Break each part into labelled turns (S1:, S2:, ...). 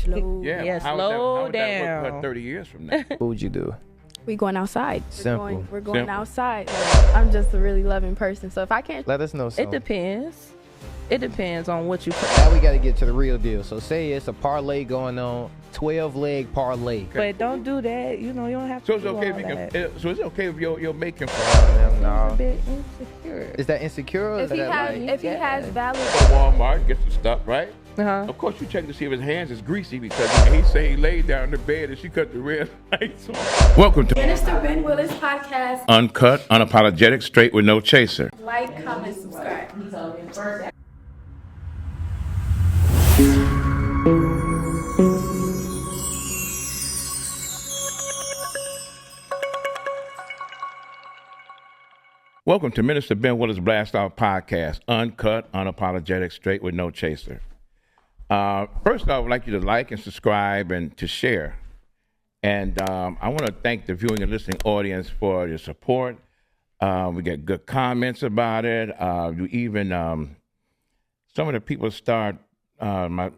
S1: Slow.
S2: Yeah,
S1: slow
S2: how
S1: down.
S2: Would that work 30 years from now?
S3: What would you do?
S1: We going outside.
S3: Simple.
S1: We're going
S2: Simple.
S1: outside. Like, I'm just a really loving person. So if I can't,
S3: Let us know
S4: It
S3: something.
S4: depends. It depends on what you put.
S3: Now we got to get to the real deal. So say it's a parlay going on, 12-leg parlay.
S4: But don't do that. You know, you don't have to
S2: So it's
S4: do
S2: okay
S4: all
S2: if you
S4: that.
S2: can. So it's okay if you're making
S4: It's a
S3: No.
S4: bit insecure.
S3: Is that insecure? Or
S1: if
S3: is
S1: he
S3: that
S1: has,
S3: like,
S1: if he has valid,
S2: from Walmart, get some stuff, right?
S4: Uh-huh.
S2: Of course, you check to see if his hands is greasy because he say he laid down in the bed and she cut the red lights on. Welcome to
S1: Minister Ben Willis podcast.
S2: Uncut, Unapologetic, Straight with No Chaser.
S1: Like, comment, subscribe.
S2: Welcome to Minister Ben Willis Blast Off Podcast, Uncut, Unapologetic, Straight with No Chaser. First off, I'd like you to like and subscribe and to share. And I want to thank the viewing and listening audience for your support. We get good comments about it. You even some of the people start my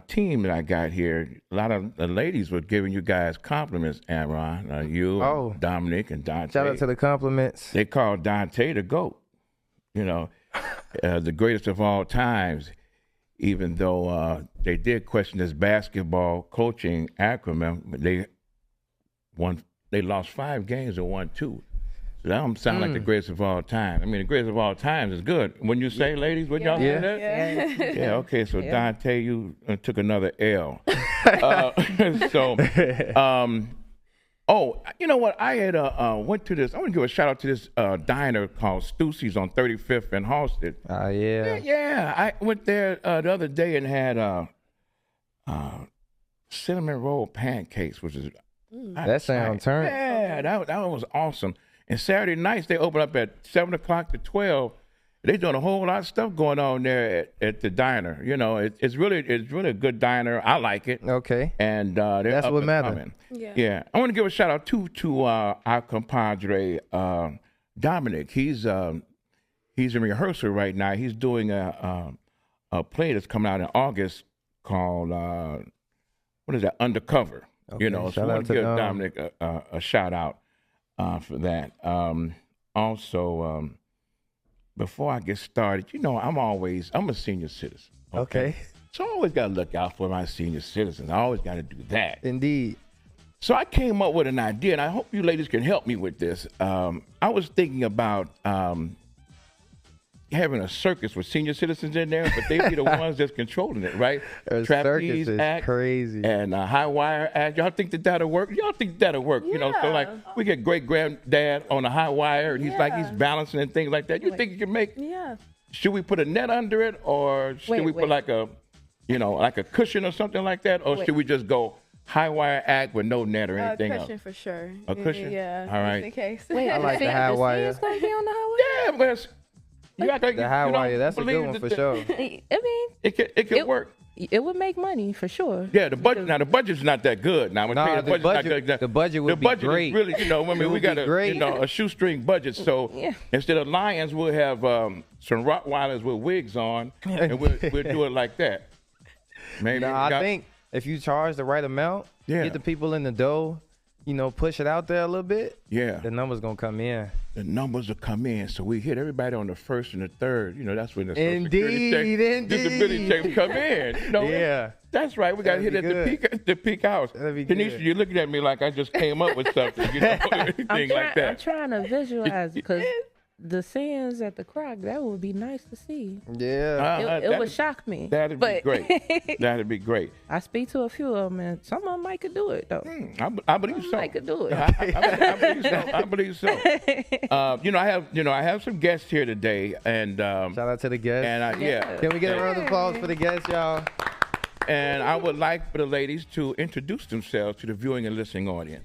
S2: team that I got here. A lot of the ladies were giving you guys compliments, Amron, you, Dominic, and DANTAE.
S3: shout out to the compliments.
S2: They call DANTAE the GOAT. You know, the greatest of all times. Even though they did question his basketball coaching acumen, but they lost 5 games and won 2. So that don't sound like the greatest of all time. I mean, the greatest of all times is good. When you say, ladies, would y'all say that? Yeah, okay, so DANTAE, you took another L. Oh, you know what? I had went to this. I want to give a shout out to this diner called Stussy's on 35th and Halsted. Yeah. I went there the other day and had cinnamon roll pancakes, which is
S3: That sounds turn.
S2: Yeah, that was awesome. And Saturday nights they open up at 7 o'clock to 12. They doing a whole lot of stuff going on there at the diner. You know, it's really a good diner. I like it.
S3: Okay.
S2: And they're
S3: That's
S2: up
S3: what
S2: and
S3: matters.
S2: coming.
S1: Yeah.
S2: I want to give a shout out to our compadre Dominic. He's in rehearsal right now. He's doing a play that's coming out in August called what is that? Undercover.
S3: Okay,
S2: You know, so I
S3: shout
S2: want
S3: out
S2: to
S3: to
S2: give
S3: Dom.
S2: Dominic a shout out for that. Also, before I get started, you know, I'm a senior citizen.
S3: Okay.
S2: So I always got to look out for my senior citizens. I always got to do that.
S3: Indeed.
S2: So I came up with an idea, and I hope you ladies can help me with this. I was thinking about having a circus with senior citizens in there, but they be the ones that's controlling it, right?
S3: A circus is crazy.
S2: And high wire act. Y'all think that'll work? Y'all think that'll work? You know, so like we get great granddad on a high wire, and he's balancing and things like that. You think you can make?
S1: Yeah.
S2: Should we put a net under it, or should we put like a cushion or something like that, or should we just go high wire act with no net or anything else?
S1: A cushion for sure.
S2: A cushion?
S1: Yeah.
S2: All right.
S1: Just in case.
S4: Wait,
S3: I like the high wire.
S4: It's gonna be on the high
S2: Yeah, but you act like
S3: The high
S2: you don't
S3: wire, that's a good
S2: believe
S3: one
S2: that
S3: for
S2: the-
S3: sure.
S4: wire. I mean,
S2: It could work.
S4: It would make money for sure.
S2: Yeah, the budget. Now the budget's not that good. Now I'm gonna tell you,
S3: Nah,
S2: the budget's not good.
S3: the budget would
S2: the
S3: be
S2: budget
S3: great.
S2: is really, I mean,
S3: It
S2: we
S3: would
S2: got
S3: be great.
S2: a shoestring budget. So
S4: Yeah.
S2: instead of lions, we'll have some Rottweilers with wigs on, and we'll do it like that. Maybe.
S3: Now, I think if you charge the right amount, get the people in the dough, you know, push it out there a little bit, the numbers going to come in.
S2: The numbers will come in, so we hit everybody on the first and the third. You know, that's when the Social
S3: Indeed,
S2: Security check, disability checks come in. You know,
S3: Yeah.
S2: that's right. We got to hit
S3: That'd
S2: at
S3: be
S2: the peak house.
S3: That'd be
S2: Tanisha,
S3: good.
S2: you're looking at me like I just came up with something. You know, anything like
S4: I'm
S2: that.
S4: trying to visualize because the scenes at the Croc, that would be nice to see.
S3: Yeah.
S4: It would shock me.
S2: That'd be
S4: but
S2: great. That'd be great.
S4: I speak to a few of them, and some of them might could do it though.
S2: I believe so.
S4: I could do it.
S2: I believe so. I have some guests here today, and
S3: Shout out to the guests.
S2: and
S3: Can we get a round of applause for the guests, y'all?
S2: And I would like for the ladies to introduce themselves to the viewing and listening audience.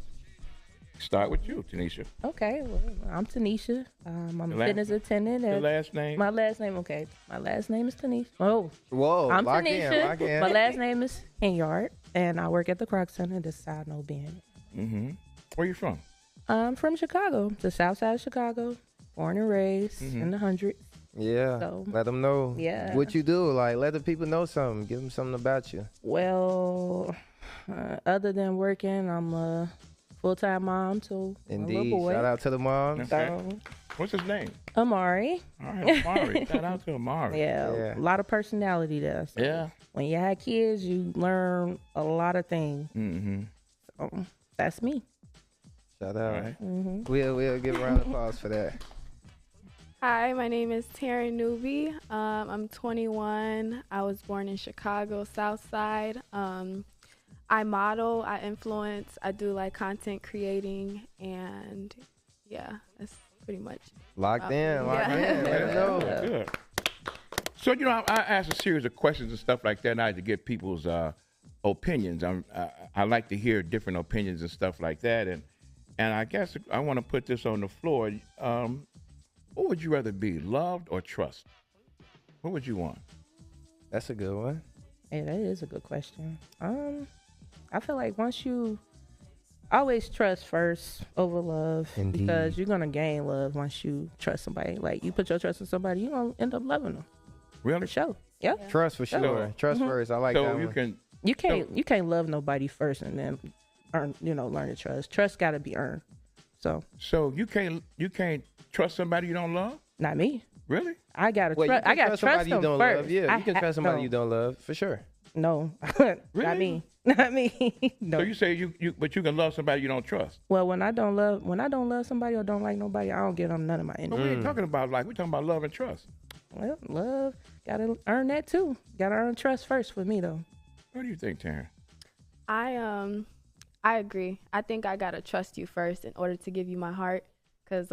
S2: Start with you, Tanisha.
S4: Okay, well, I'm Tanisha. I'm a
S2: last-
S4: fitness attendant.
S2: Your
S4: At
S2: last name?
S4: My last name, okay. My last name is Tanisha. Oh,
S3: Whoa,
S4: I'm
S3: lock
S4: Tanisha.
S3: lock in.
S4: My last name is Henyard, and I work at the Croc Center. This side, no being.
S2: Where you from?
S4: I'm from Chicago, the south side of Chicago. Born and raised in the hundreds.
S3: Yeah,
S4: So,
S3: let them know what you do. Like, let the people know something. Give them something about you.
S4: Well, other than working, I'm a full-time mom to a little boy.
S3: Shout out to the mom.
S2: Okay.
S4: So,
S2: What's his name?
S4: Amari.
S2: All right, Amari. Shout out to Amari.
S4: Yeah, a lot of personality there. So
S2: Yeah.
S4: when you have kids, you learn a lot of things.
S2: Mm-hmm.
S4: So that's me.
S3: Shout out.
S2: Right.
S3: We'll give a round of applause for that.
S1: Hi, my name is TARYN NEWBY. I'm 21. I was born in Chicago, South Side. I model, I influence, I do like content creating, and yeah, that's pretty much.
S3: Locked in. Let them know.
S2: Good. So, you know, I asked a series of questions and stuff like that now to get people's opinions. I like to hear different opinions and stuff like that. And I guess I want to put this on the floor. What would you rather be, loved or trust? What would you want?
S3: That's a good one.
S4: Hey, that is a good question. I feel like once you always trust first over love.
S3: Indeed.
S4: Because you're going to gain love once you trust somebody. Like, you put your trust in somebody, you're going to end up loving them.
S2: Really?
S4: For sure. Yeah.
S3: Trust for sure. Trust first. I like that
S2: So
S3: one.
S4: You can't love nobody first and then learn to trust. Trust got to be earned. So
S2: you can't trust somebody you don't love?
S4: Not me.
S2: Really?
S4: I got to
S3: Well,
S4: trust. I got to trust
S3: somebody
S4: them
S3: you don't
S4: first.
S3: love. Yeah, you can trust somebody
S4: no.
S3: you don't love for sure.
S4: No,
S2: Really?
S4: not me. Not me. No.
S2: So you say but you can love somebody you don't trust?
S4: Well, when I don't love somebody or don't like nobody, I don't give them none of my
S2: But
S4: energy.
S2: we ain't talking about we're talking about love and trust.
S4: Well, love gotta earn that too. Gotta earn trust first for me though.
S2: What do you think, Taryn?
S1: I agree. I think I gotta trust you first in order to give you my heart, cause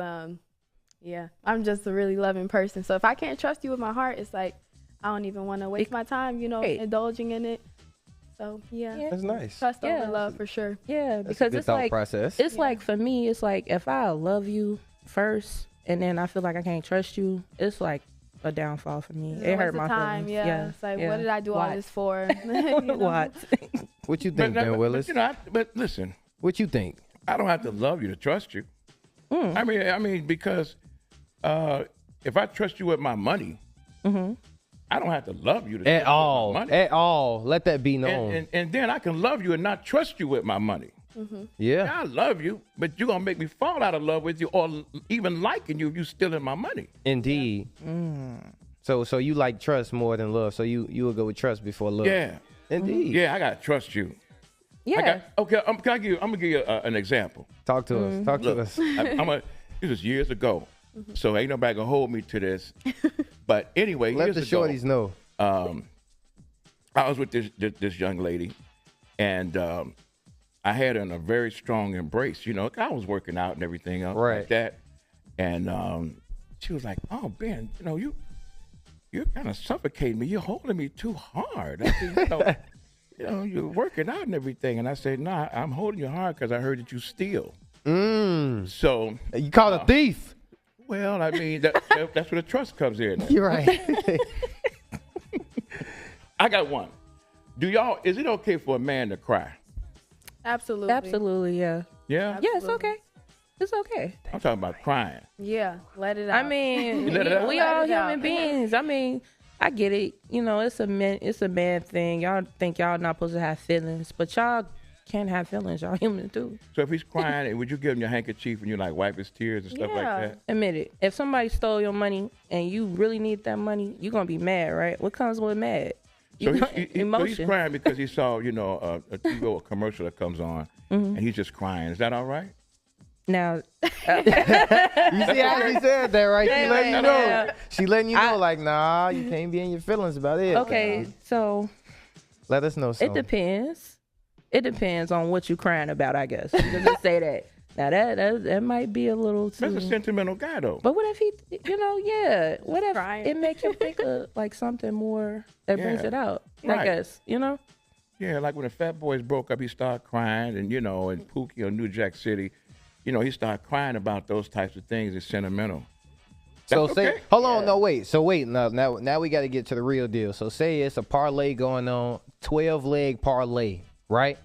S1: yeah, I'm just a really loving person. So if I can't trust you with my heart, it's like I don't even want to waste my time, indulging in it. So yeah,
S3: That's nice.
S1: trust over love for sure.
S4: Yeah,
S3: That's
S4: because
S3: a good
S4: it's
S3: thought
S4: like
S3: process.
S4: it's like for me, it's like if I love you first and then I feel like I can't trust you, it's like a downfall for me. It hurt my
S1: time.
S4: feelings.
S1: Yeah, it's like what did I do all this for?
S4: What?
S3: What you think, Ben Willis?
S2: But listen,
S3: What you think?
S2: I don't have to love you to trust you. I mean, because if I trust you with my money, I don't have to love you to trust you with my money.
S3: At all. Let that be known.
S2: And then I can love you and not trust you with my money.
S3: Yeah.
S2: I love you, but you're gonna make me fall out of love with you, or even liking you if you stealing my money.
S3: Indeed. So you like trust more than love. So you will go with trust before love.
S2: Yeah.
S3: Indeed.
S2: Yeah, I gotta trust you.
S4: Yeah.
S2: Okay. I'm gonna give you an example.
S3: Talk to us. Talk to us.
S2: This was years ago, so ain't nobody gonna hold me to this. But anyway,
S3: Let
S2: years
S3: the
S2: ago,
S3: shorties know.
S2: I was with this young lady, and I had her in a very strong embrace. I was working out and everything else like that, and she was like, "Oh, Ben, you're kind of suffocating me. You're holding me too hard." I said, you're working out and everything. And I said, "Nah, I'm holding you hard because I heard that you steal." So
S3: You called a thief.
S2: well, I mean, that's where the trust comes in.
S3: You're right.
S2: I got one. Is it okay for a man to cry?
S1: Absolutely.
S4: Absolutely, yeah.
S2: Yeah?
S4: Yeah, it's okay. It's okay.
S2: I'm talking about crying.
S1: Yeah, let it out.
S4: I mean,
S2: You let it out?
S4: we
S1: Let
S4: all
S1: it out.
S4: human beings. I mean, I get it. It's a man thing. Y'all think y'all not supposed to have feelings, but y'all can have feelings. Y'all human too.
S2: So if he's crying, would you give him your handkerchief and you wipe his tears and stuff like that?
S4: Admit it. If somebody stole your money and you really need that money, you're gonna be mad, right? What comes with mad?
S2: So so
S4: Emotion.
S2: he's crying because he saw, a TV or a commercial that comes on, and he's just crying. Is that all right?
S4: Now,
S3: You see how she said that, right? She letting you know.
S4: Yeah.
S3: She letting you know, like, nah, you can't be in your feelings about it.
S4: okay, so
S3: Let us know
S4: it
S3: something.
S4: depends. It depends on what you crying about, I guess. You can just say that. Now that might be a little too.
S2: That's a sentimental guy, though.
S4: But what if he, what if
S1: Crying.
S4: it make you think of like something more that brings
S2: Yeah.
S4: it out?
S2: Right.
S4: I guess,
S2: Yeah, like when the Fat Boys broke up, he started crying, and in Pookie or New Jack City, he started crying about those types of things. It's sentimental.
S3: So
S2: That's
S3: say,
S2: okay.
S3: hold on, no, wait. So wait, now we got to get to the real deal. So say it's a parlay going on, 12-leg parlay, right?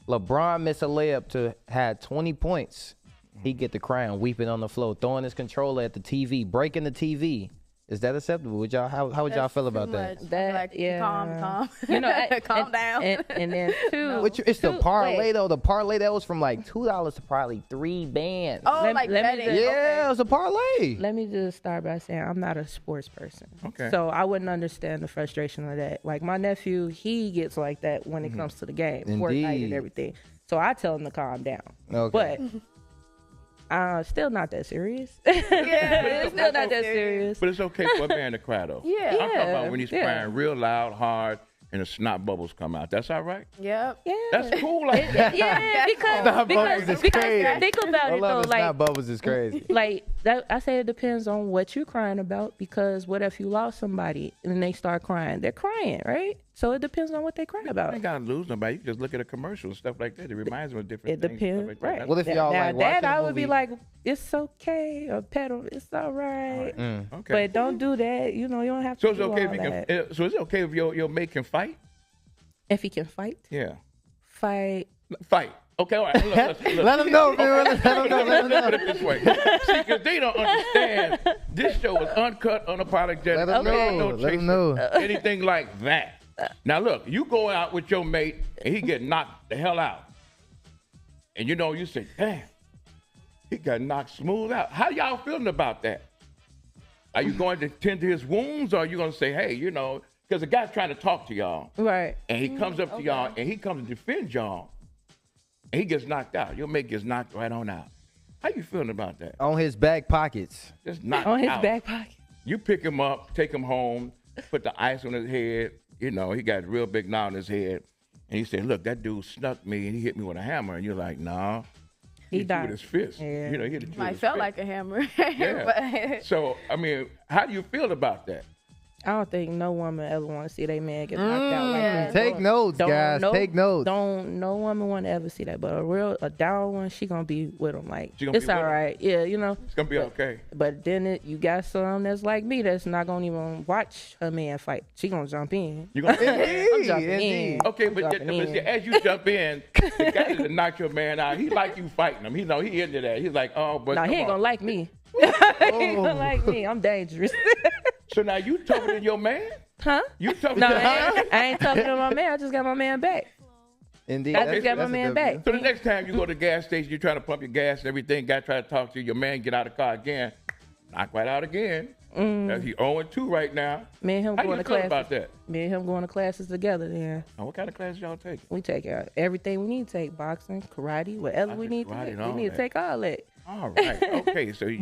S3: LeBron missed a layup to had 20 points. He get the crying, weeping on the floor, throwing his controller at the TV, breaking the TV. Is that acceptable? Would y'all how would y'all
S1: That's
S3: feel about
S1: too
S3: that?
S1: much.
S4: That-
S1: Like,
S4: yeah.
S1: calm.
S4: You know,
S1: calm down.
S4: And then two.
S3: Which it's the
S4: two-
S3: parlay
S4: wait.
S3: though. The parlay that was from like $2 to probably 3 bands.
S1: Oh,
S4: Let-
S1: like
S4: let me
S1: betting.
S4: just-
S3: yeah, it was a parlay.
S4: Let me just start by saying I'm not a sports person.
S2: Okay.
S4: So I wouldn't understand the frustration of that. Like my nephew, he gets like that when it comes to the game, Fortnite
S3: Indeed.
S4: and everything. So I tell him to calm down.
S3: Okay.
S4: But still not that serious.
S1: Yeah,
S4: it's still not that
S1: serious.
S4: serious.
S2: But it's okay for a man to cry though.
S1: Yeah.
S2: I'm talking about when he's
S4: Yeah.
S2: crying real loud, hard, and the snot bubbles come out. That's all right.
S1: Yep.
S4: Yeah.
S2: That's cool. Like that.
S4: Yeah,
S3: Snot bubbles is crazy.
S4: think about
S3: I
S4: it
S3: love
S4: though,
S3: it.
S4: like
S3: Snot bubbles is crazy.
S4: like that. I say it depends on what you're crying about, because what if you lost somebody and they start crying? They're crying, right? So it depends on what they cry
S2: I
S4: about.
S2: ain't gotta lose nobody. You can just look at a commercial and stuff like that. It reminds me of different
S4: It
S2: things.
S4: depends,
S2: stuff like that.
S4: right?
S3: What if y'all
S4: now
S3: like
S4: that
S3: watching
S4: I
S3: a
S4: would be
S3: movie?
S4: like, it's okay, or pedal, it's all right.
S2: Okay.
S4: But don't do that. You know, you don't have to.
S2: So it's
S4: do
S2: okay
S4: all
S2: if you
S4: that.
S2: can. So is it okay if your mate can fight?
S4: If he can fight,
S2: Yeah.
S4: fight.
S2: Fight. Okay. All right. Look.
S3: Let them know, man. Let them know. Let them know.
S2: Put it this way. See, because they don't understand. This show is uncut, unapologetic.
S3: Let them
S2: There ain't
S3: know.
S2: no
S3: Let them
S2: chasing,
S3: know.
S2: anything like that. Now look, you go out with your mate and he get knocked the hell out, and you know you say, "Damn, he got knocked smooth out." How y'all feeling about that? Are you going to tend to his wounds, or are you going to say, "Hey, you know," because the guy's trying to talk to y'all,
S4: Right.
S2: and he comes up to y'all and he comes to defend y'all, and he gets knocked out. Your mate gets knocked right on out. How you feeling about that?
S3: On his back pockets.
S2: Just knocked
S4: On his
S2: out.
S4: back pocket.
S2: You pick him up, take him home, put the ice on his head. You know, he got a real big knot on his head. And he said, "Look, that dude snuck me and he hit me with a hammer." And you're like, "Nah,
S4: He
S2: hit you
S4: died.
S2: with his fist."
S4: Yeah.
S2: You know, he hit you with
S1: Might
S2: his
S1: felt
S2: fist.
S1: like a hammer.
S2: Yeah.
S1: But
S2: So, I mean, how do you feel about that?
S4: I don't think no woman ever want to see their man get knocked out like that.
S3: Take notes, guys. Take notes.
S4: No woman want to ever see that. But a down one, she gonna be with him. Like,
S2: She gonna
S4: it's
S2: be with
S4: all
S2: him.
S4: right. Yeah, you know.
S2: It's going to be okay.
S4: But then you got some that's like me that's not gonna even watch her man fight. She gonna jump in.
S2: You gonna
S4: I'm jumping
S3: Indeed.
S4: in.
S2: Okay,
S4: I'm
S2: but
S4: jumping
S2: see,
S4: in.
S2: as you jump in, the guy that knocked your man out, he like you fighting him. He know he into that. He's like, "Oh, but
S4: No,
S2: come
S4: he ain't
S2: on."
S4: gonna like me. He ain't gonna like me. I'm dangerous.
S2: So now you tougher than your man?
S4: Huh?
S2: You tougher
S4: No,
S2: than your man?
S4: I ain't talking to my man. I just got my man back.
S3: Indeed.
S4: I just got my man back.
S2: So the next time you go to the gas station, you're trying to pump your gas and everything, guy try to talk to you, your man get out of the car again, knock right out again. He 0-2 right now.
S4: Me and him
S2: How
S4: going
S2: you
S4: to
S2: feel
S4: classes.
S2: about that?
S4: Me and him going to classes together. Yeah,
S2: Oh, what kind of classes y'all taking?
S4: we take out everything we need to take: boxing, karate, whatever we need to
S2: karate
S4: take.
S2: and
S4: We
S2: all
S4: need to
S2: that.
S4: take all that.
S2: All right. Okay. So you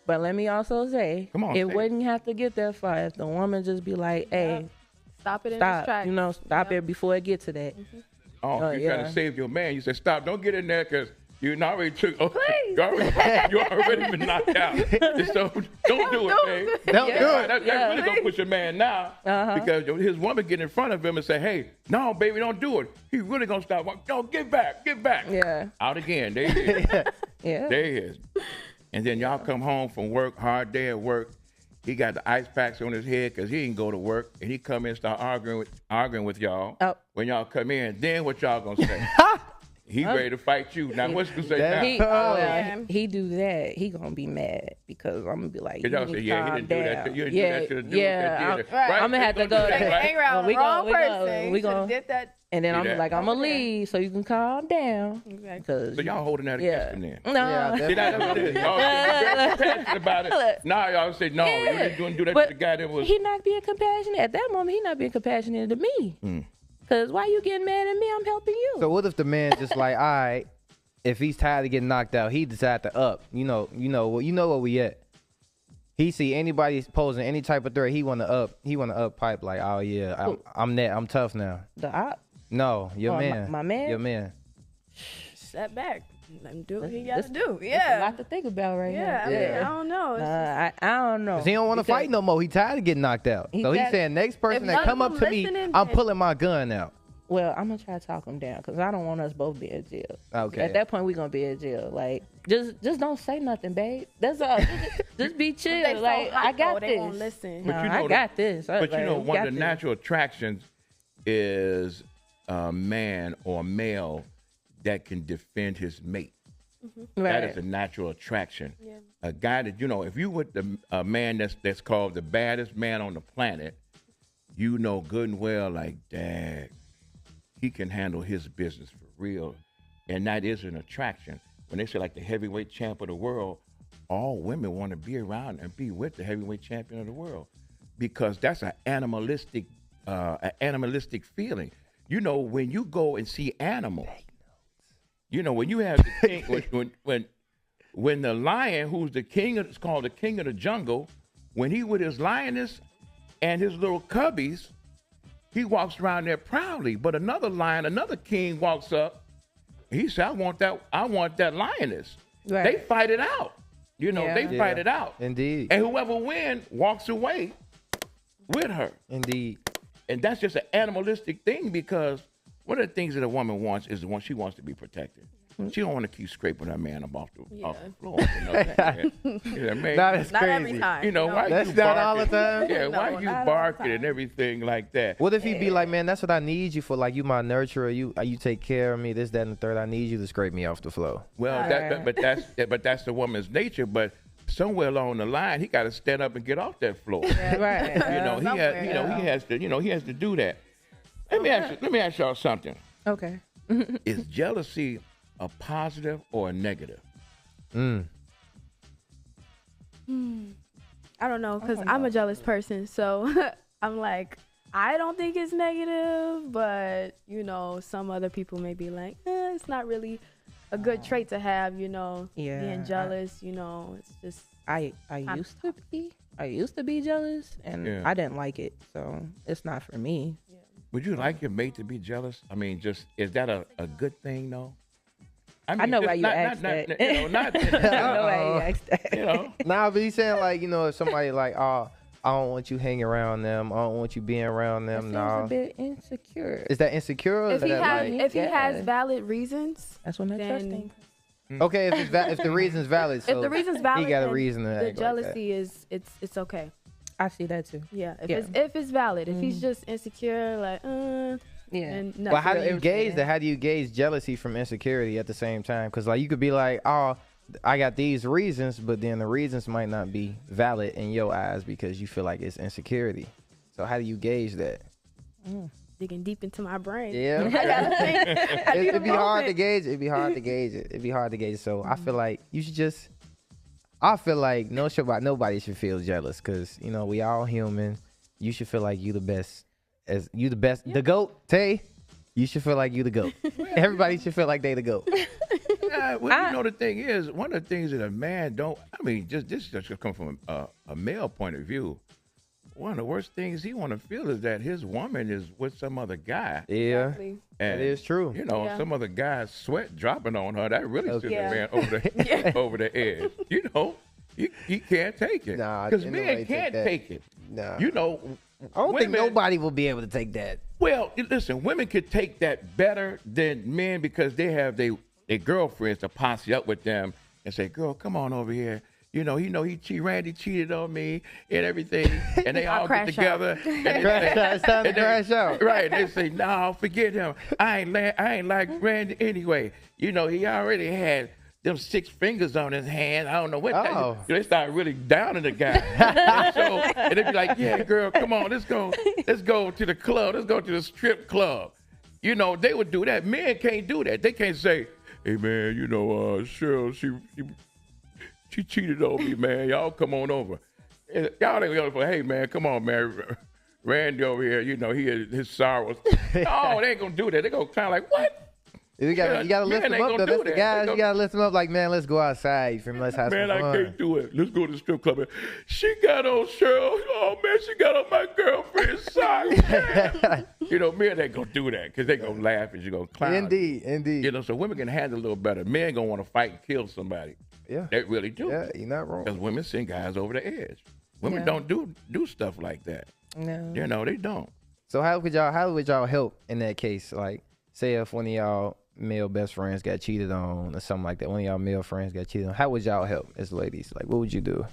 S4: But let me also say,
S2: Come on,
S4: it
S2: say it.
S4: wouldn't have to get that far if the woman just be like, "Hey,
S1: stop it in its
S4: stop,"
S1: tracks.
S4: you know, stop it before it get to that.
S2: oh, you're trying
S4: yeah.
S2: to save your man. You said, "Stop, don't get in there because you already took, you already been knocked out. So don't do it, man.
S3: Don't do it.
S2: That's really going to push a man now because his woman get in front of him and say, "Hey, no, baby, don't do it." He really going to stop. No, get back.
S4: Yeah,
S2: Out again. There he is.
S4: yeah.
S2: There he is. And then y'all come home from work, hard day at work. He got the ice packs on his head because he didn't go to work. And he come in and start arguing with y'all.
S4: Oh.
S2: When y'all come in, then what y'all going to say? He ready to fight you. Now, what's going to say
S3: That-
S2: now?
S4: He do that. He gonna be mad because I'm gonna be like,
S2: Because
S4: you
S2: y'all
S4: need
S2: say,
S4: to
S2: yeah, he
S4: calm
S2: didn't do that.
S4: down.
S2: You didn't do that to the dude that did it.
S1: Right.
S4: I'm gonna have to
S2: Don't
S4: go
S2: do that,
S4: there.
S1: Like,
S2: right?
S1: hang around
S4: We
S1: the wrong
S4: gonna-
S1: person.
S4: we
S1: You should've
S4: gonna-
S1: did that.
S4: And then
S2: See
S4: I'm
S2: that?
S4: like, I'm gonna
S1: Okay.
S4: leave so you can calm down.
S1: Exactly.
S4: Cause
S2: So y'all holding that
S4: yeah,
S2: against him then.
S4: no,
S3: Yeah,
S2: See, that's what it is. Y'all get passionate about it. Now y'all say, no, you didn't do that
S4: But
S2: to the guy that was.
S4: he not being compassionate at that moment. He not being compassionate to me. Cause why you getting mad at me? I'm helping you.
S3: So what if the man just like, all right, if he's tired of getting knocked out, he decide to up. You know where we at. He see anybody posing any type of threat, he wanna up pipe like, oh yeah, I'm tough now.
S4: the op.
S3: No, your
S4: Oh,
S3: man.
S4: my man?
S3: Your man.
S1: Step back. Let him do what he got
S4: That's-
S1: to do.
S4: That's a
S1: Yeah.
S4: lot to think about right
S1: Yeah.
S4: now.
S1: I mean, I don't know. It's just-
S4: I don't know.
S3: 'Cause he don't want to
S4: Because-
S3: fight no more. He tired of getting knocked out.
S4: He
S3: So he's
S4: got-
S3: saying next person
S1: If
S3: that
S1: none
S3: come
S1: of
S3: up
S1: them
S3: to me,
S1: listening,
S3: I'm
S1: then-
S3: pulling my gun out.
S4: Well, I'm gonna try to talk him down because I don't want us both be in jail.
S3: Okay.
S4: At that point, we gonna be in jail. Like, just don't say nothing, babe. That's all. Just be chill.
S1: they so
S4: like, I
S1: hot,
S4: got
S1: though,
S4: this.
S1: they won't listen.
S4: No,
S2: you know
S4: I
S2: the-
S4: got this.
S2: But you know,
S4: we
S2: one
S4: got
S2: of the
S4: this.
S2: natural attractions is a man or a male that can defend his mate. That is a natural attraction.
S1: Yeah.
S2: A guy that, you know, if you with a man that's called the baddest man on the planet, you know good and well, like, dad, he can handle his business for real. And that is an attraction. When they say like the heavyweight champ of the world, all women want to be around and be with the heavyweight champion of the world, because that's an animalistic feeling. You know, when you go and see animals, you know, when you have the king, when the lion, who's the king, it's called the king of the jungle, when he with his lioness and his little cubbies, he walks around there proudly. But another lion, another king walks up. He said, I want that lioness.
S4: Right.
S2: They fight it out. You know, they fight it out.
S3: Indeed.
S2: And whoever wins walks away with her.
S3: Indeed.
S2: And that's just an animalistic thing, because one of the things that a woman wants is she wants to be protected. She don't want to keep scraping her man up off the floor. You know, man,
S3: That's
S1: Not
S3: crazy.
S1: every time.
S2: you know, why
S3: That's
S2: you
S3: not
S2: barking?
S3: all the time?
S2: Yeah,
S1: No,
S2: why you
S1: not all the
S2: barking
S1: time.
S2: and everything like that?
S3: What if he be like, man, that's what I need you for? Like, you my nurturer. You take care of me. This, that, and the third. I need you to scrape me off the floor.
S2: Well, but that's the woman's nature. But somewhere along the line, he got to stand up and get off that floor.
S4: Right.
S2: He has to do that. Let me ask y'all something.
S4: Okay.
S2: Is jealousy a positive or a negative?
S1: I don't know, because I'm a jealous person. So I'm like, I don't think it's negative, but, you know, some other people may be like, it's not really a good trait to have, you know, being jealous, you know, it's just.
S4: I used to be jealous, and I didn't like it, so it's not for me.
S2: Would you like your mate to be jealous? I mean, is that a good thing, though?
S4: I know why you asked that.
S2: You know, not,
S4: I know why you asked that.
S2: you know.
S3: Nah, but he's saying, like, you know, if somebody like, oh, I don't want you hanging around them. I don't want you being around them.
S4: Seems
S3: No.
S4: a bit insecure.
S3: Is that insecure? Or
S1: If
S3: is
S1: he
S3: that
S1: has,
S3: like,
S1: if he has valid reasons,
S4: That's when that trust
S1: then
S4: thing.
S3: okay, if the reason's valid, so
S1: if the reason's valid,
S3: he got a
S1: then
S3: reason to
S1: the
S3: act like that.
S1: jealousy is it's okay.
S4: I see that too.
S1: Yeah, if
S4: Yeah.
S1: it's valid. If he's just insecure, like,
S4: Yeah.
S1: then no.
S3: But how do you
S4: Irritating.
S3: gauge that? How do you gauge jealousy from insecurity at the same time? Because, like, you could be like, oh, I got these reasons, but then the reasons might not be valid in your eyes because you feel like it's insecurity. So how do you gauge that?
S1: Digging deep into my brain.
S3: Yeah.
S1: I gotta think.
S3: It'd be hard to gauge it. It'd be hard to gauge it. It'd be hard to gauge it. So I feel like you should just. I feel like nobody should feel jealous, because, you know, we all human. You should feel like you the best. The GOAT, Tay. You should feel like you the GOAT. Everybody should feel like they the GOAT.
S2: Well, you know, the thing is, one of the things that a man don't. I mean, this just come from a male point of view. One of the worst things he want to feel is that his woman is with some other guy.
S3: Yeah,
S1: Exactly.
S2: And,
S3: that is true.
S2: You know,
S1: Yeah.
S2: some other guy's sweat dropping on her. That really sends
S1: Yeah.
S2: a man over the edge. You know, he can't take it.
S3: Nah,
S2: Because
S3: ain't
S2: men
S3: nobody
S2: can't
S3: that.
S2: take it.
S3: Nah.
S2: You know,
S3: I don't think
S2: women-
S3: nobody will be able to take that.
S2: Well, listen, women could take that better than men, because they have their girlfriends to posse up with them and say, girl, come on over here. You know, Randy cheated on me and everything. And they all get
S1: crash out.
S2: together. And they
S3: Crash
S2: say-
S3: out. It's time to
S2: and they-
S3: crash out.
S2: Right. They say, no, forget him. I ain't like Randy anyway. You know, he already had them 6 fingers on his hand. I don't know what
S3: Oh.
S2: that. They start really downing the guy. and they be like, yeah, girl, come on, let's go to the club. Let's go to the strip club. You know, they would do that. Men can't do that. They can't say, hey man, you know, Cherl, she cheated on me, man. Y'all come on over. And y'all ain't going, hey man, come on, man. Randy over here, you know, his sorrows. No, they ain't gonna do that. They gonna kind of like, what?
S3: You gotta lift
S2: man
S3: them
S2: ain't
S3: up,
S2: gonna
S3: though.
S2: do
S3: That's the
S2: that.
S3: guys.
S2: They
S3: You gotta lift them up like, man, let's go outside. You feel me? Let's have
S2: Man,
S3: some
S2: I
S3: fun.
S2: can't do it. Let's go to the strip club. She got on Cherl. Oh, man, she got on my girlfriend's socks. You know, men ain't going to do that because they going to laugh and you going to clown.
S3: Indeed.
S2: You know, so women can handle a little better. Men going to want to fight and kill somebody.
S3: Yeah.
S2: They really do.
S3: Yeah, you're not wrong.
S2: Because women send guys over the edge. Women
S4: Yeah.
S2: don't do stuff like that.
S4: No.
S2: You know, they don't.
S3: So how would y'all help in that case? Like, say if one of y'all male best friends got cheated on or something like that, one of y'all male friends got cheated on, how would y'all help as ladies? Like, what would you do?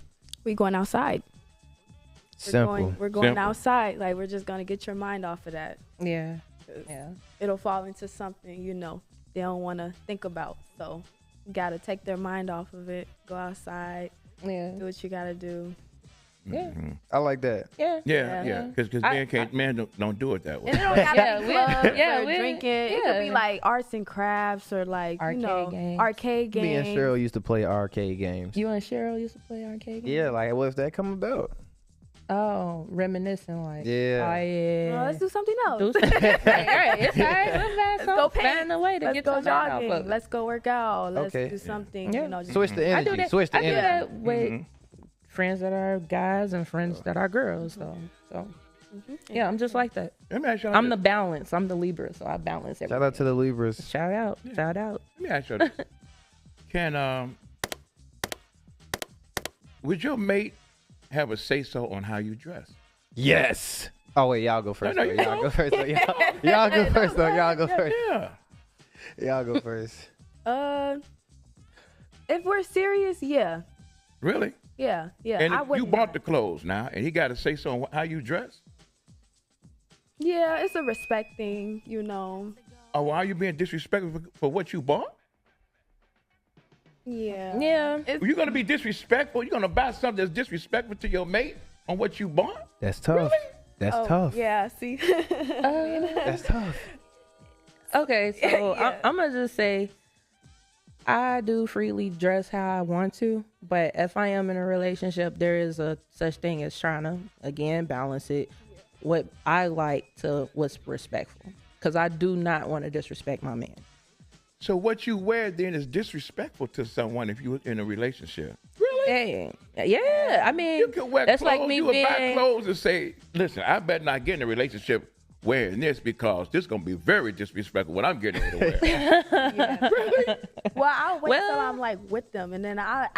S1: We going outside.
S3: Simple.
S1: We're going
S2: Simple.
S1: outside. Like, we're just gonna get your mind off of that.
S4: Yeah.
S1: 'Cause
S4: Yeah.
S1: It'll fall into something, you know, they don't want to think about. So gotta take their mind off of it. Go outside,
S4: Yeah.
S1: do what you gotta do.
S4: Yeah.
S3: I like that.
S4: Yeah.
S2: Yeah. Because men don't do it that way.
S1: And it don't gotta be clubs
S4: yeah,
S1: or drinking. It could be like arts and crafts or like
S4: Arcade games.
S1: arcade games.
S3: Me and Cherl used to play arcade games.
S4: You and Cherl used to play arcade games?
S3: Yeah, like what if that come about?
S4: Oh, reminiscing like.
S3: Yeah.
S4: Oh, yeah.
S1: Well, let's do something else.
S4: Right, it's all right.
S1: Let's go
S4: find a way to
S1: Let's
S4: get
S1: go
S4: some out
S1: jogging.
S4: of it.
S1: Let's go work out. Let's
S3: Okay.
S1: do something.
S4: Yeah.
S1: You know, just
S3: Switch the
S4: I do
S3: energy.
S4: that.
S3: Switch the
S4: I do
S3: energy.
S4: that with friends that are guys and friends that are girls. So yeah, I'm just like that.
S2: Let me ask y'all
S4: I'm the
S2: this.
S4: balance. I'm the Libra, so I balance everything.
S3: Shout out to the Libras.
S4: Shout out. Shout out.
S2: Let me ask you this. Can would your mate have a say so on how you dress?
S3: Yes. Oh wait, y'all go first.
S2: No,
S3: though.
S2: you
S3: Y'all
S2: go.
S3: go first. Though. Y'all go first. Though. Y'all go first.
S2: Yeah.
S3: Y'all go first.
S1: if we're serious, yeah.
S2: Really?
S1: Yeah.
S2: And
S1: I
S2: if you
S1: wouldn't
S2: bought
S1: mind.
S2: the clothes now, and he got to say so on how you dress.
S1: Yeah, it's a respect thing, you know.
S2: Oh, why are you being disrespectful for what you bought?
S1: Yeah.
S4: Yeah.
S2: You're gonna be disrespectful. You're gonna buy something that's disrespectful to your mate on what you bought.
S3: That's tough. That's
S1: Oh,
S3: tough.
S1: Yeah, see.
S3: That's tough.
S4: Okay, so
S1: Yeah.
S4: I'm gonna just say I do freely dress how I want to, but if I am in a relationship, there is a such thing as trying to again balance it. What I like to what's respectful, because I do not want to disrespect my man.
S2: So what you wear then is disrespectful to someone if you're in a relationship.
S4: Hey, yeah. I mean,
S2: You can wear
S4: that's
S2: clothes.
S4: like me
S2: You would buy
S4: being.
S2: clothes and say, "Listen, I better not get in a relationship wearing this because this is gonna be very disrespectful what I'm getting ready to wear." Really?
S1: Well, I'll wait till
S4: Well-
S1: I'm like with them, and then I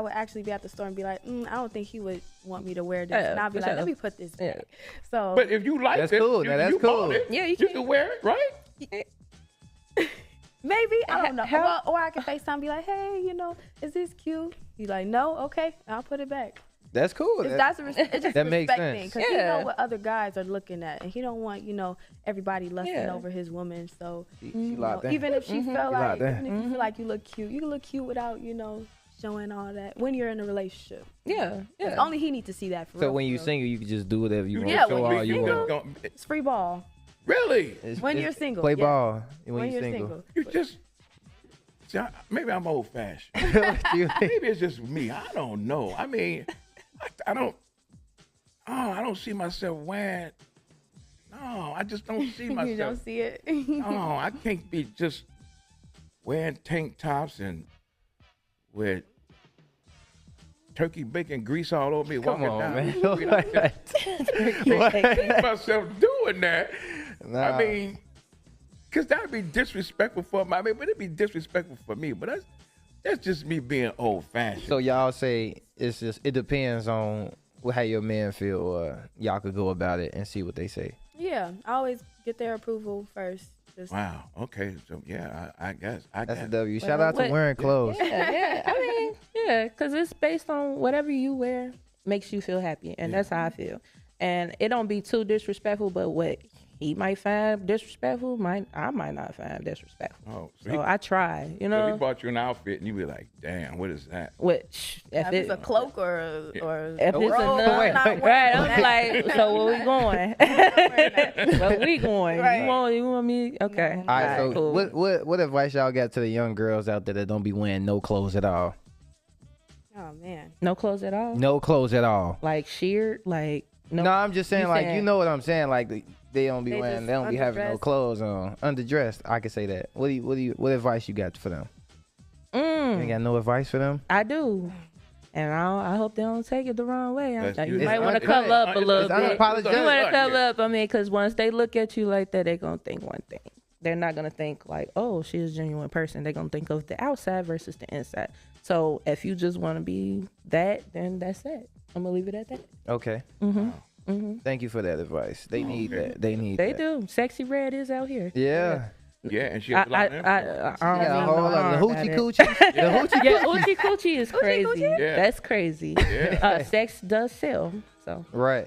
S1: would actually be at the store and be like, I don't think he would want me to wear this,
S4: Yeah,
S1: and I'll be
S4: for
S1: like,
S4: sure.
S1: let me put this
S4: Yeah.
S1: back. So,
S2: But if you like
S3: That's
S2: it,
S3: cool.
S2: you,
S3: Now, that's
S2: you bought
S3: cool.
S2: it.
S4: Yeah, you
S2: you
S4: can-
S2: can wear it, right?
S1: maybe I don't know,
S4: How-
S1: or I can FaceTime and be like, hey, is this cute? He's like, no, okay, I'll put it back.
S3: That's cool.
S1: It's just
S3: that
S1: a
S3: makes
S1: respect
S3: sense.
S1: thing, because he
S4: Yeah.
S1: know what other guys are looking at, and he don't want everybody lusting
S4: Yeah.
S1: over his woman. So
S3: She locked that.
S1: even if she feel like,
S3: locked that.
S1: even if you feel like you look cute, you can look cute without showing all that when you're in a relationship.
S4: Yeah,
S1: 'Cause
S4: yeah.
S1: only he needs to see that. For
S3: So
S1: real,
S3: when
S1: for
S3: you
S1: real.
S3: single, you can just do whatever you want.
S1: Yeah,
S3: Show
S1: when you're
S3: all you
S1: single-
S3: want.
S1: it's free ball.
S2: Really?
S1: When you're single,
S3: Play
S1: yeah.
S3: ball when,
S1: When
S3: you're
S1: you're
S3: single.
S1: single.
S2: You just see, maybe I'm old fashioned. Maybe it's just me. I don't know. I mean, I don't. Oh, I don't see myself wearing. No, I just don't see myself.
S1: You don't see it.
S2: No, I can't be just wearing tank tops and with turkey bacon grease all over me
S3: Come
S2: walking
S3: on,
S2: down
S3: man.
S2: the street like that. I can't see myself doing that.
S3: Nah.
S2: I mean, because that would be disrespectful for my but it'd be disrespectful for me. But that's just me being old fashioned.
S3: So y'all say it depends on how your man feel, or y'all could go about it and see what they say.
S1: Yeah, I always get their approval first. Just,
S2: Wow. Okay. So yeah, I guess.
S3: That's
S2: guess.
S3: a W. Shout out to
S4: what-
S3: wearing clothes.
S4: Yeah. I mean, yeah, because it's based on whatever you wear makes you feel happy, and that's how I feel. And it don't be too disrespectful, but what he might find disrespectful, I might not find disrespectful.
S2: Oh,
S4: So I try,
S2: so he bought you an outfit and you be like, damn, what is that?
S4: Which if
S1: if it's a
S4: it,
S1: cloak or
S4: if
S1: robe,
S4: it's
S1: I'm
S4: enough,
S1: not
S4: right?
S1: wearing
S4: I'm
S1: that.
S4: like, so where we going? Where we going?
S1: Right.
S4: You want me? Okay.
S3: All right, so
S4: cool.
S3: what advice y'all got to the young girls out there that don't be wearing no clothes at all?
S1: Oh man.
S4: No clothes at all.
S3: No clothes at all.
S4: Like sheared, like no.
S3: No, I'm just saying,
S4: You
S3: like,
S4: saying-
S3: you know what I'm saying? Like, they don't be
S1: They
S3: wearing,
S1: just
S3: they don't be having no
S1: underdressed.
S3: clothes on. Underdressed, I can say that. What advice you got for them? You ain't got no advice for them?
S4: I do. And I hope they don't take it the wrong way.
S2: That's
S4: You
S2: you.
S4: might
S3: It's
S4: want to
S3: un-
S4: cover up a little
S3: it's
S4: bit.
S3: unapologetic.
S4: You want to
S2: Yeah.
S4: cover up. I mean, because once they look at you like that, they're going to think one thing. They're not going to think like, oh, she's a genuine person. They're going to think of the outside versus the inside. So if you just want to be that, then that's it. I'm going to leave it at that.
S3: Okay. Thank you for that advice. They need that. They need
S4: They
S3: that.
S4: do. Sexy Red is out here.
S3: Yeah.
S2: Yeah, and she has a lot of influence.
S4: I don't
S3: Yeah,
S4: even
S3: hold
S4: know
S3: on. The
S4: about
S3: hoochie
S4: it.
S3: coochie. The hoochie
S4: Yeah, Oochie Coochie is crazy.
S2: Yeah.
S4: That's crazy.
S2: Yeah.
S4: Sex does sell. So
S3: Right.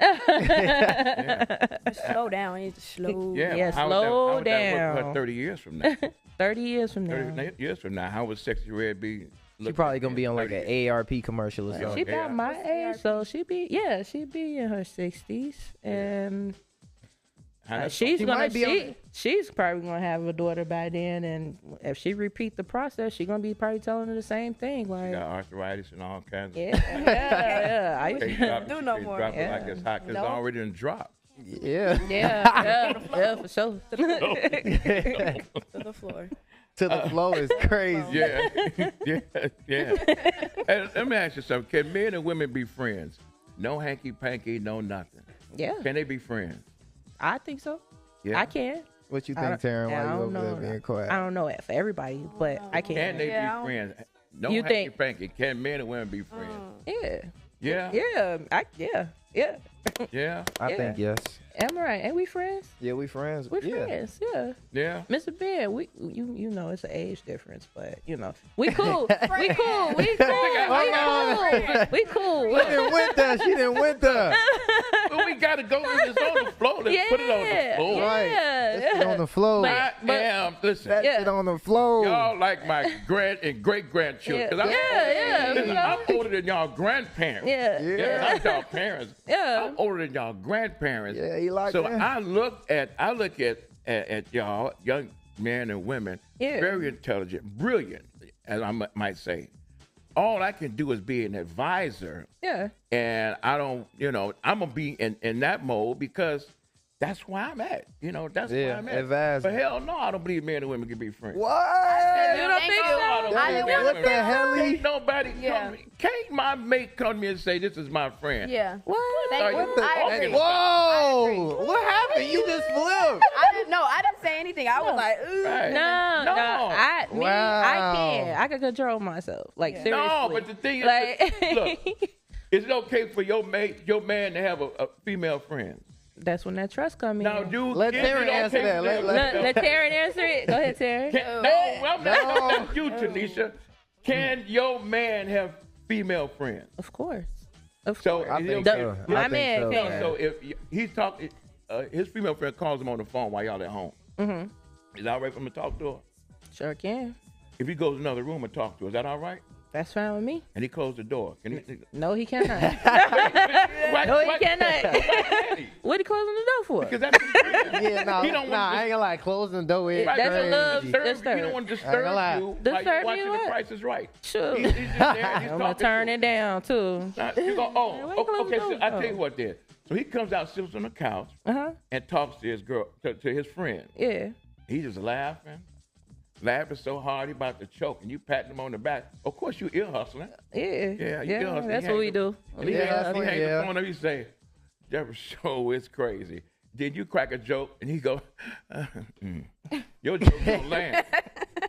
S1: Slow down. You need to slow.
S2: Yeah,
S4: Yeah,
S2: how
S4: slow
S2: would that work for her
S4: down.
S2: 30 years from now?
S4: 30 years from now.
S2: 30 years from now, how would Sexy Red be?
S3: She probably gonna be on like an AARP commercial or
S2: Yeah.
S3: something.
S4: She about my age, so she be in her 60s, and she's probably gonna have a daughter by then, and if she repeat the process, she's gonna be probably telling her the same thing.
S2: She
S4: Like,
S2: got arthritis and all kinds of
S4: yeah. I used
S2: They
S4: to,
S2: drop,
S1: Do no
S2: they
S1: more.
S2: drop it
S4: Yeah.
S2: like it's hot 'cause
S1: No.
S2: it's already in drop.
S3: Yeah.
S4: yeah, for sure.
S1: To the floor.
S3: To the flow is crazy.
S2: Yeah, yeah. And let me ask you something. Can men and women be friends? No hanky panky, no nothing.
S4: Yeah,
S2: Can they be friends?
S4: I think so.
S2: Yeah.
S4: I can.
S3: What you
S4: I
S3: think,
S4: don't-
S3: Taryn?
S4: I
S3: Why you
S4: don't
S3: over there
S4: know.
S3: being quiet?
S4: I don't know it for everybody, but I can.
S2: Can they
S1: Yeah, I
S2: be
S1: don't-
S2: friends? No
S4: You
S2: hanky
S4: think-
S2: panky. Can men and women be friends?
S4: Yeah,
S2: Yeah.
S4: yeah,
S2: Yeah.
S3: I think yes.
S4: Amron, ain't we friends?
S3: Yeah, we friends.
S4: We
S3: yeah.
S4: friends, yeah.
S2: Yeah.
S4: Mr. Ben, you know it's an age difference, but we cool. we cool. We cool.
S3: She didn't win that. She didn't win that.
S2: But we gotta go. It's on the floor. Let's put it on the floor.
S3: Right.
S4: Yeah.
S3: That shit on the floor.
S2: I am. Listen.
S3: That
S4: Yeah.
S3: shit on the floor.
S2: Y'all like my grand and great grandchildren. 'Cause listen, I'm older than y'all grandparents.
S4: Yeah.
S2: Yeah, not y'all parents.
S4: Yeah.
S2: I'm older than y'all grandparents.
S3: Yeah, he like
S2: so
S3: that.
S2: I look at y'all young men and women,
S4: Yeah.
S2: very intelligent, brilliant, as I might say. All I can do is be an advisor,
S4: Yeah.
S2: and I don't, I'm gonna be in that mode because that's where I'm at. That's where
S3: Yeah,
S2: I'm at.
S3: advise.
S2: But hell no, I don't believe men and women can be friends.
S3: What?
S4: You don't think so?
S1: I didn't want
S3: What
S1: to
S3: the hell?
S2: Can't nobody
S1: Yeah.
S2: can't my mate come to me and say this is my friend?
S1: Yeah.
S4: What?
S1: Thank you.
S2: What the-
S1: I agree.
S3: Whoa! What happened? You just flipped.
S1: I didn't know. I didn't say anything. I was like, ooh.
S2: Right.
S4: No. I
S3: Wow.
S4: can. I can control myself. Like seriously.
S2: No, but the thing is,
S4: Like-
S2: look, is it okay for your man to have a female friend?
S4: That's when that trust come in.
S2: Now, dude,
S3: Let
S2: is it
S3: Taryn answer
S2: okay
S3: that.
S2: for
S3: Let-
S2: them-
S4: Let Taryn answer it. Go ahead, Taryn.
S2: No, I'm not
S3: No.
S2: asking you, Tanisha. Can your man have female friends?
S4: Of course. Of
S2: So
S4: course.
S3: I
S2: is it
S3: think
S2: okay-
S3: so.
S4: My
S3: I think
S4: man
S3: so,
S4: can.
S3: man.
S2: So if he's talking, his female friend calls him on the phone while y'all at home.
S4: Mm-hmm.
S2: Is that all right for him to talk to her?
S4: Sure can.
S2: If he goes to another room and talk to her, is that all right?
S4: That's fine with me.
S2: And he closed the door. Can he?
S4: No, he cannot.
S2: Why-
S4: No, he
S2: why-
S4: cannot.
S2: why can't he?
S4: What he closing the door for?
S2: Because that's his friend.
S3: Yeah, no,
S2: He don't want
S3: I ain't gonna lie. Closing the door is
S2: Right,
S4: That's a
S3: crazy.
S4: love-
S2: Disturb,
S4: Disturb.
S2: you don't want to
S3: I ain't gonna lie.
S2: disturb you while
S4: Disturb
S2: you're
S4: me
S2: watching
S4: what?
S2: The Price is Right.
S4: Sure.
S2: He's just there. He's
S4: I'm gonna
S2: talking
S4: turn
S2: to
S4: it down too.
S2: him. Now, you go,
S4: Why you close
S2: okay.
S4: the
S2: So
S4: door?
S2: I tell you what, then. So he comes out, sits on the couch, and talks to his girl, to his friend.
S4: Yeah.
S2: He just laughing so hard he about to choke, and you patting him on the back. Of course, you ear hustling.
S4: Yeah.
S2: Yeah, you ear hustling.
S4: That's
S2: He
S4: what we
S2: hang
S4: do.
S2: And he
S3: Yeah,
S2: hangs
S3: that's
S2: he
S3: what-
S2: hangs
S3: yeah.
S2: the phone up. He say, "Jeffrey show is crazy." Then you crack a joke, and he go, "Your joke don't land."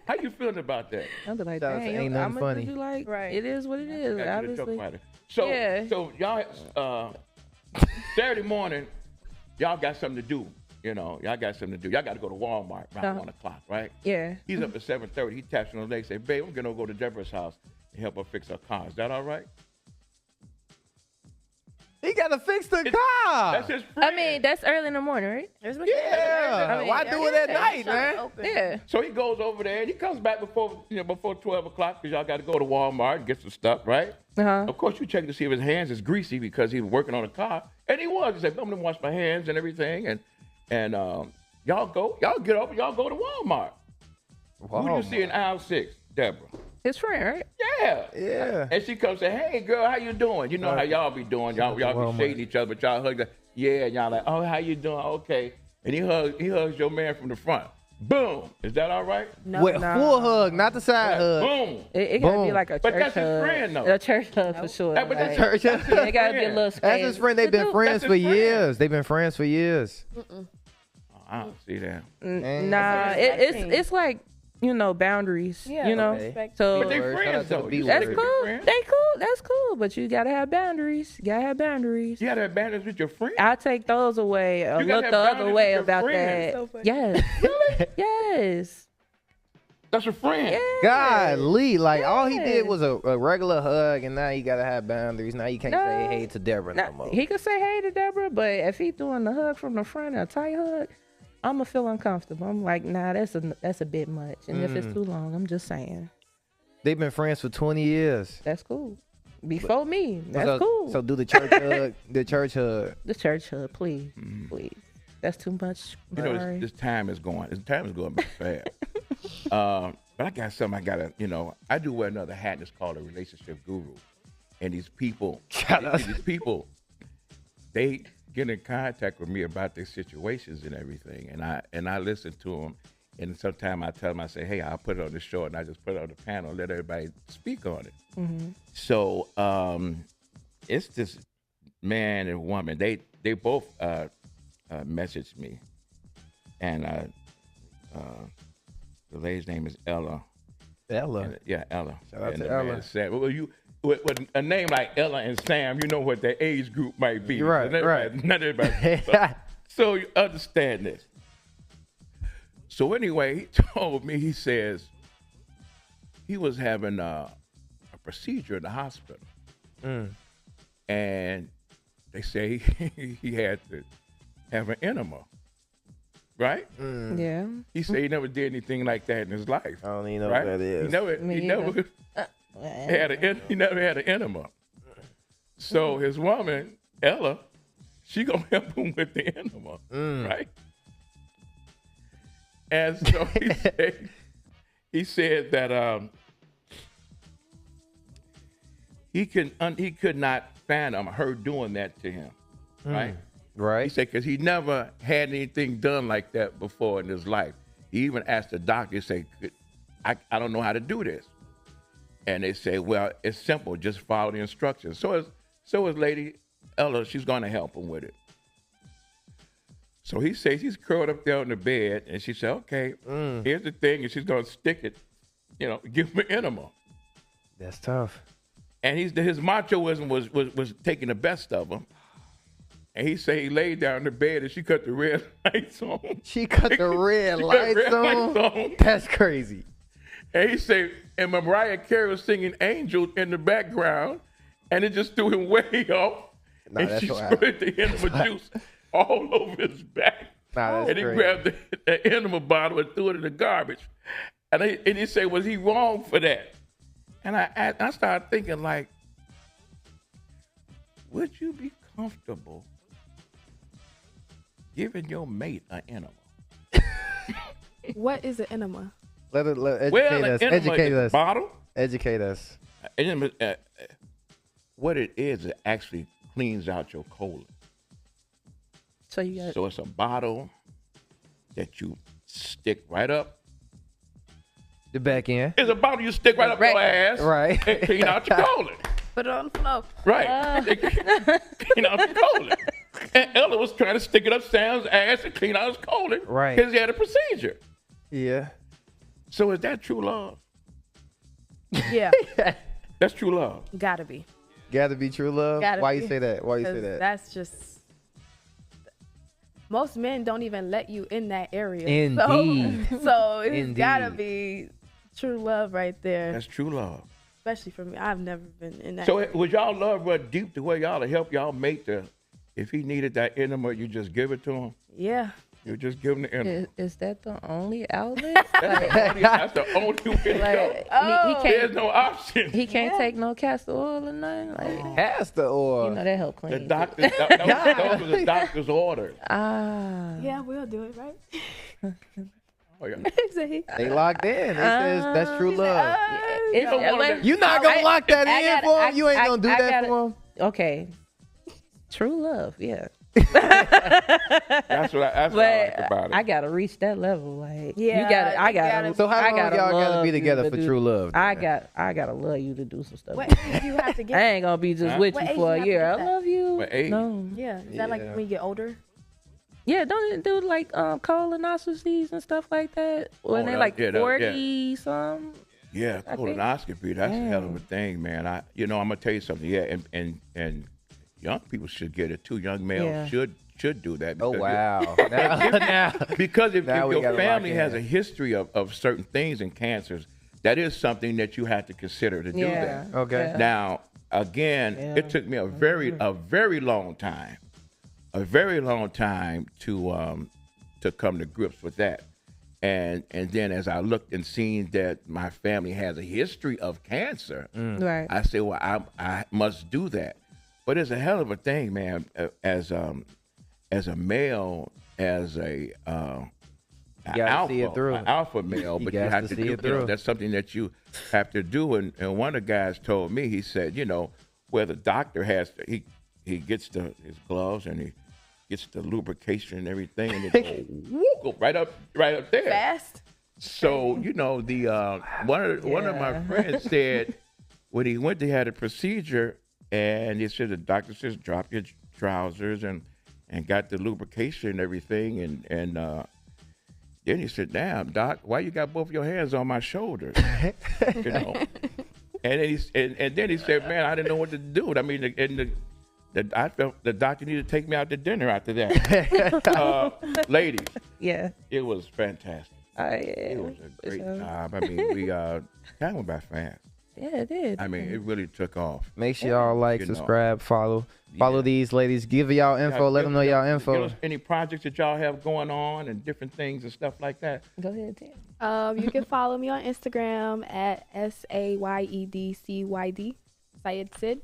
S2: How you feeling about that?
S4: I'll be like,
S3: That
S4: dang,
S3: ain't nothing
S4: I'ma
S3: funny.
S4: do like,
S1: Right.
S4: it is what it is.
S2: Got you the joke
S4: Obviously.
S2: writer. So,
S4: Yeah.
S2: so y'all, Saturday morning, y'all got something to do. Y'all got something to do. Y'all got to go to Walmart around 1 o'clock, right?
S4: Yeah.
S2: He's up at 7:30. He taps on the leg, say, "Babe, I'm gonna go to Deborah's house and help her fix her car. Is that all right?"
S3: He gotta fix the car.
S2: That's his friend.
S4: I mean, that's early in the morning, right?
S3: Yeah.
S4: I mean,
S3: Why
S4: yeah,
S3: do it at
S4: yeah.
S3: night, man?
S1: Open.
S4: Yeah.
S2: So he goes over there and he comes back before 12 o'clock because y'all got to go to Walmart and get some stuff, right?
S4: Uh-huh.
S2: Of course, you check to see if his hands is greasy because he was working on the car, and he was. He said, "I'm gonna wash my hands and everything," and y'all get over, y'all go to Walmart. Who do you see in aisle 6? Deborah.
S4: His friend, right?
S2: Yeah.
S3: Yeah.
S2: And she comes and say, "Hey, girl, how you doing?" You know how y'all be doing. Y'all be
S3: Walmart.
S2: shading each other, but y'all hug the, yeah, and y'all like, "Oh, how you doing?" Okay. And he hugs your man from the front. Boom. Is that all right?
S1: No.
S3: With full hug, not the side hug.
S2: Boom.
S4: It gotta be
S3: Boom.
S4: like a
S2: But
S4: church
S2: that's his
S4: hug.
S2: friend, though.
S4: A church hug for sure.
S2: Yeah, but that's
S4: like,
S3: Church.
S4: yeah, it gotta be a
S2: friend.
S4: little
S3: That's
S4: space.
S3: his friend. They've been friends
S2: That's
S3: for
S2: his friend.
S3: years. They've been friends for years.
S2: I don't see that.
S4: Nah, it's like, boundaries.
S1: Yeah.
S4: You know,
S3: Okay.
S4: so
S2: But they
S3: Shout out
S2: friends
S3: to the
S2: though.
S3: B
S2: You
S3: word.
S2: said
S4: that's
S2: they
S4: cool.
S2: friends.
S4: They cool. That's cool. But you gotta have boundaries. You gotta have boundaries.
S2: You got to have boundaries with your friend.
S4: I take those away or
S2: You gotta
S4: look
S2: have
S4: the
S2: boundaries
S4: other
S2: with
S4: way
S2: your
S4: about
S2: friends.
S4: that.
S1: So funny.
S4: Yes. Yes. Yes.
S2: That's a friend.
S3: Golly, like all he
S4: Yes.
S3: did was a regular hug, and now you gotta have boundaries. Now you can't say hey to Deborah no more.
S4: He could say hey to Deborah, but if he doing the hug from the front, a tight hug, I'ma feel uncomfortable. I'm like, nah, that's a bit much. And if it's too long, I'm just saying.
S3: They've been friends for 20 years.
S4: That's cool. Before me, that's cool.
S3: So do the church hug. The church hug.
S4: The church hug, please, please. That's too much.
S2: You know, this time is going. This time is going by fast. But I got something. I gotta. You know, I do wear another hat. It's called a relationship guru. And these people, they get in contact with me about their situations and everything, and I listen to them. And sometimes I tell them, I say, hey, I'll put it on the show, and I just put it on the panel, let everybody speak on it. So it's this man and woman. They both messaged me, and the lady's name is Ella.
S3: Ella.
S2: And, yeah, Ella.
S3: Shout out
S2: and
S3: to
S2: the man
S3: Ella.
S2: is Sam. Well, with a name like Ella and Sam, you know what their age group might be.
S3: You're right, right.
S2: Not everybody. So you understand this. So anyway, he told me, he says he was having a procedure in the hospital. And they say he had to have an enema, right?
S4: Yeah.
S2: He said he never did anything like that in his life.
S3: I don't even know
S2: right?
S3: what that is.
S2: He never had an enema. So his woman, Ella, she gonna help him with the enema, right? And so he said that he could not fathom her doing that to him, right?
S3: Right.
S2: He said because he never had anything done like that before in his life. He even asked the doctor, he said, I don't know how to do this. And they say, well, it's simple, just follow the instructions. So his lady, Ella, she's gonna help him with it. So he says he's curled up there on the bed, and she said, okay, here's the thing, and she's gonna stick it, give him an enema.
S3: That's tough.
S2: And his machoism was taking the best of him. And he said he laid down in the bed and she cut the red lights on.
S3: She cut the red lights on? That's crazy.
S2: And he said, and Mariah Carey was singing Angel in the background, and it just threw him way off.
S3: Nah,
S2: and
S3: that's
S2: she
S3: what
S2: spread the enema juice all over his back.
S3: Nah, that's
S2: and he
S3: crazy.
S2: grabbed the enema bottle and threw it in the garbage. And he said, was he wrong for that? And I started thinking, like, would you be comfortable giving your mate an enema?
S1: What is an enema?
S3: Let educate us. Educate us.
S2: Bottle?
S3: Educate us.
S2: Enema, what it is, it actually cleans out your colon.
S4: So
S2: it's a bottle that you stick right up.
S3: The back end.
S2: It's a bottle you stick right up your ass.
S3: Right.
S2: And clean out your colon.
S1: Put it on the floor.
S2: Right. Clean out your colon. And Ella was trying to stick it up Sam's ass and clean out his colon.
S3: Right.
S2: Because he had a procedure.
S3: Yeah.
S2: So is that true love?
S1: Yeah.
S2: That's true love.
S1: Gotta be.
S3: Gotta be true love?
S1: Gotta
S3: Why
S1: be.
S3: you say that? Why you say
S1: 'Cause
S3: that?
S1: That's just... Most men don't even let you in that area.
S3: Indeed.
S1: So it's
S3: Indeed.
S1: gotta be true love right there.
S2: That's true love.
S1: Especially for me. I've never been in that
S2: So
S1: area.
S2: would y'all love run deep to where y'all to help y'all mate if he needed that enema, you just give it to him?
S1: Yeah.
S2: You just give him the enema.
S4: Is that the only outlet?
S2: That's the only way to go.
S4: He
S2: There's
S4: can't.
S2: no option.
S4: He can't take no castor oil or nothing. Like,
S3: Castor oil.
S4: you know that help clean.
S2: The doctor, that was the doctor's order.
S1: Yeah, we'll do it, right?
S2: Oh, yeah.
S1: See?
S3: They locked in. They says that's true love. You not gonna lock that in for him? You ain't gonna do that for him?
S4: Okay. True love, yeah.
S2: That's what I like about it.
S4: I gotta reach that level. Like,
S1: Yeah,
S4: I gotta.
S3: So how
S4: I
S3: long
S4: gotta
S3: y'all gotta
S4: love
S3: be
S4: you
S3: together
S4: to
S3: for
S4: do-
S3: true love?
S4: I gotta love you to do some stuff.
S1: What age do you have to
S4: I
S1: get?
S4: ain't gonna be just with
S1: What
S4: you
S1: age
S4: for
S1: you
S4: a
S1: have
S4: year.
S1: to
S4: I
S1: get that?
S4: love you.
S2: What age?
S4: No.
S1: Yeah. Is that like when you get older?
S4: Yeah, don't it do like colonoscopies and stuff like that? When they like 40 some.
S2: Yeah,
S4: I think-
S2: colonoscopy. That's a hell of a thing, man. I'm gonna tell you something. Yeah, and young people should get it too. Young males should do that.
S3: Oh,
S2: because
S3: wow. Now,
S2: because if
S3: Now we
S2: your
S3: gotta lock
S2: family
S3: in.
S2: has a history of certain things and cancers, that is something that you have to consider to do that.
S3: Okay.
S2: Now, again, it took me a very long time to come to grips with that. And then as I looked and seen that my family has a history of cancer,
S4: Right.
S2: I said, well, I must do that. But it's a hell of a thing, man. As a male, as a
S3: gotta see it through.
S2: an alpha male,
S3: You
S2: but you
S3: got
S2: have
S3: to
S2: to
S3: see
S2: do.
S3: it through.
S2: That's something that you have to do. And one of the guys told me, he said, where the doctor has to, he gets his gloves and he gets the lubrication and everything, and it go right up there.
S1: Fast.
S2: So the one of my friends said when he went, they had a procedure, and he said the doctor says drop your trousers and got the lubrication and everything, and then he said, "Damn, doc, why you got both your hands on my shoulders?" And then he said, "Man, I didn't know what to do." I mean, I felt the doctor needed to take me out to dinner after that. Ladies,
S4: Yeah.
S2: it was fantastic. It was a great job. I mean, we kind of went by fast.
S4: Yeah, it did.
S2: I mean, it really took off.
S3: make sure y'all like,
S2: You know.
S3: subscribe, follow these ladies. Give y'all info. Let them know y'all info.
S2: Give us any projects that y'all have going on and different things and stuff like that.
S4: Go ahead, Tam.
S1: You can follow me on Instagram at SAYEDCYD. Syed Sid.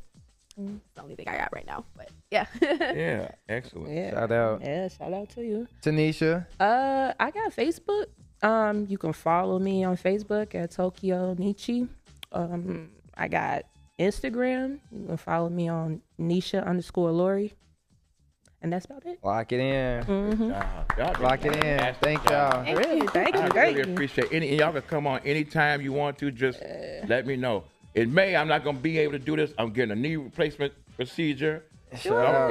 S1: It's the only thing I got right now, but yeah.
S2: Yeah, excellent.
S4: Yeah.
S3: Shout out.
S4: Yeah, shout out to you.
S3: Tanisha.
S4: I got Facebook. You can follow me on Facebook at Tokyo Nichi. I got Instagram. You can follow me on Nisha_Lori. And that's about it.
S3: Lock it in.
S2: Y'all
S3: Lock it in. Thank y'all.
S4: Really, thank
S2: I
S4: you.
S2: really
S4: Thank you.
S2: appreciate it. And y'all can come on anytime you want to. Just let me know. In May, I'm not going to be able to do this. I'm getting a knee replacement procedure.
S3: Shout out.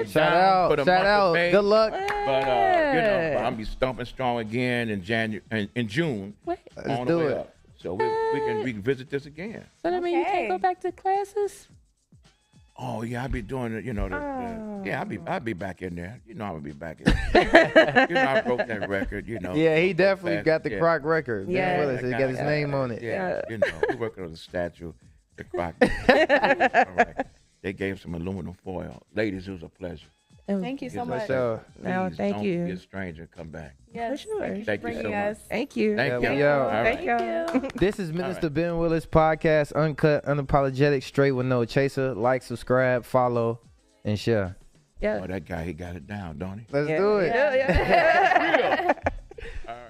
S3: Good luck.
S2: But I'm gonna be stomping strong again in June.
S4: Wait,
S3: Let's
S2: on
S3: do
S2: the way
S3: it.
S2: up. So we can visit this again.
S4: so that means you can't go back to classes?
S2: Oh yeah, I'll be doing it. I'll be back in there. I'm gonna be back in there. I broke that record.
S3: Yeah, he definitely got the
S2: Yeah.
S3: Croc record. Ben
S4: Yeah.
S3: Willis, he got his name on it.
S2: Yeah, we're working on the statue, the Croc. All right. They gave some aluminum foil. Ladies, it was a pleasure.
S1: Thank you so much.
S3: So,
S4: No,
S2: Please
S4: thank
S2: don't
S4: you.
S2: be a stranger. Come back.
S1: Yes,
S4: sure.
S1: Thank you for
S2: Thank you so
S1: bringing
S2: much.
S1: us.
S4: Thank you.
S2: Thank
S3: Yeah,
S2: you.
S3: we out.
S2: All right.
S4: Thank y'all.
S3: this is Minister
S2: right.
S3: Ben Willis podcast, uncut, unapologetic, straight with no chaser. Like, subscribe, follow, and share.
S4: Yeah.
S2: Oh, that guy, he got it down, don't he?
S3: Let's do it.
S4: Yeah.
S2: All right.